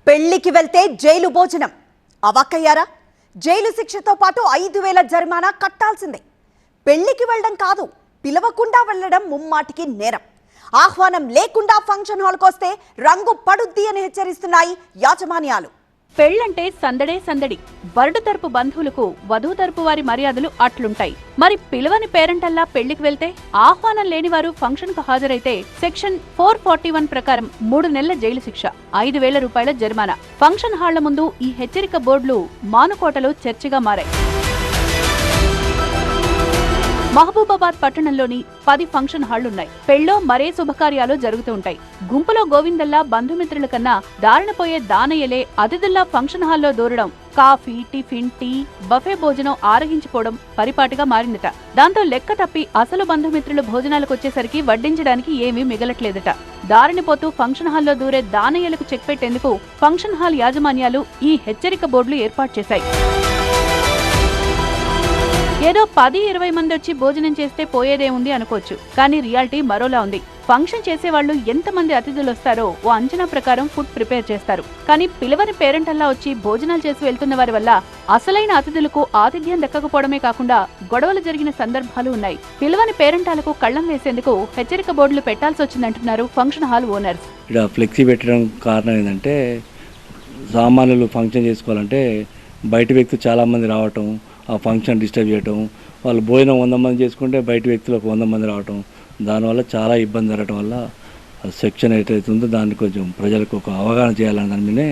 పెళ్లికి వెళ్తే జైలు భోజనం అవాక్కయ్యారా? జైలు శిక్షతో పాటు 5,000 జరిమానా కట్టాల్సిందే. పెళ్లికి వెళ్ళడం కాదు, పిలవకుండా వెళ్ళడం ముమ్మాటికి నేరం. ఆహ్వానం లేకుండా ఫంక్షన్ హాల్కి వస్తే రంగు పడుద్ది అని హెచ్చరిస్తున్నాయి యాజమాన్యాలు. పెళ్లంటే సందడే సందడి. వరుడు తరపు బంధువులకు వధువు తరపు వారి మర్యాదలు అట్లుంటాయి. మరి పిలవని పేరెంటల్లా పెళ్లికి వెళ్తే, ఆహ్వానం లేని వారు ఫంక్షన్ కు హాజరైతే సెక్షన్ 441 ప్రకారం 3 నెలల జైలు శిక్ష, 5,000 రూపాయల జరిమానా. ఫంక్షన్ హాళ్ల ముందు ఈ హెచ్చరిక బోర్డులు మానుకోటలో చర్చగా మారాయి. మహబూబాబాద్ పట్టణంలోని 10 ఫంక్షన్ హాళ్లున్నాయి. పెళ్లో మరే శుభకార్యాలు జరుగుతూ ఉంటాయి. గుంపులో గోవిందల్లా బంధుమిత్రుల కన్నా దారినపోయే దానయ్యలే అతిథుల్లా ఫంక్షన్ హాల్లో దూరడం, కాఫీ, టిఫిన్, టీ, బఫే భోజనం ఆరగించిపోవడం పరిపాటిగా మారిందట. దాంతో లెక్క తప్పి అసలు బంధుమిత్రులు భోజనాలకొచ్చేసరికి వడ్డించడానికి ఏమీ మిగలట్లేదట. దారినిపోతూ ఫంక్షన్ హాల్లో దూరే దానయ్యలకు చెక్ పెట్టేందుకు ఫంక్షన్ హాల్ యాజమాన్యాలు ఈ హెచ్చరిక బోర్డులు ఏర్పాటు చేశాయి. ఏదో 10-20 మంది వచ్చి భోజనం చేస్తే పోయేదే ఉంది అనుకోవచ్చు, కానీ రియాలిటీ మరోలా ఉంది. ఫంక్షన్ చేసేవాళ్లు ఎంతమంది అతిథులు వస్తారో ఓ అంచనా ప్రకారం ఫుడ్ ప్రిపేర్ చేస్తారు. కానీ పిలవని పేరెంటల్లా వచ్చి భోజనాలు చేసి వెళ్తున్న వారి వల్ల అసలైన అతిథులకు ఆతిథ్యం దక్కకపోవడమే కాకుండా గొడవలు జరిగిన సందర్భాలు ఉన్నాయి. పిలవని పేరెంటాలకు కళ్లం వేసేందుకు హెచ్చరిక బోర్డులు పెట్టాల్సి వచ్చిందంటున్నారు ఫంక్షన్ హాల్ ఓనర్స్. ఇక్కడ ఫ్లెక్సీ పెట్టడం కారణం ఏంటంటే, సామాన్యులు ఫంక్షన్ చేసుకోవాలంటే బయట వ్యక్తులు చాలామంది రావటం, ఆ ఫంక్షన్ డిస్టర్బ్ చేయటం, వాళ్ళు భోజనం 100 మంది చేసుకుంటే బయట వ్యక్తులకు 100 మంది రావటం, దానివల్ల చాలా ఇబ్బంది జరగటం వల్ల సెక్షన్ ఏదైతే ఉందో దాన్ని కొంచెం ప్రజలకు ఒక అవగాహన చేయాలని దాని మీదే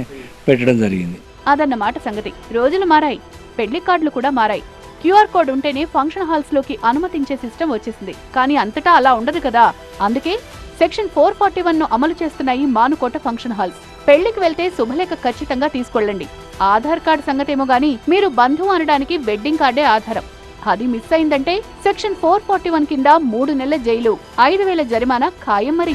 పెట్టడం జరిగింది. అదన్నమాట సంగతి. రోజులు మారాయి, పెళ్లి కార్డులు కూడా మారాయి. QR కోడ్ ఉంటేనే ఫంక్షన్ హాల్స్ లోకి అనుమతించే సిస్టమ్ వచ్చేసింది. కానీ అంతటా అలా ఉండదు కదా. అందుకే సెక్షన్ 441 ను అమలు చేస్తున్నాయి మానుకోట ఫంక్షన్ హాల్స్. పెళ్లికి వెళ్తే శుభలేఖ ఖచ్చితంగా తీసుకెళ్లండి. ఆధార్ కార్డు సంగతేమో గానీ మీరు బంధువు అనడానికి వెడ్డింగ్ కార్డే ఆధారం. అది మిస్ అయిందంటే సెక్షన్ 441 కింద 3 నెలల జైలు, 5,000 జరిమానా ఖాయం మరి.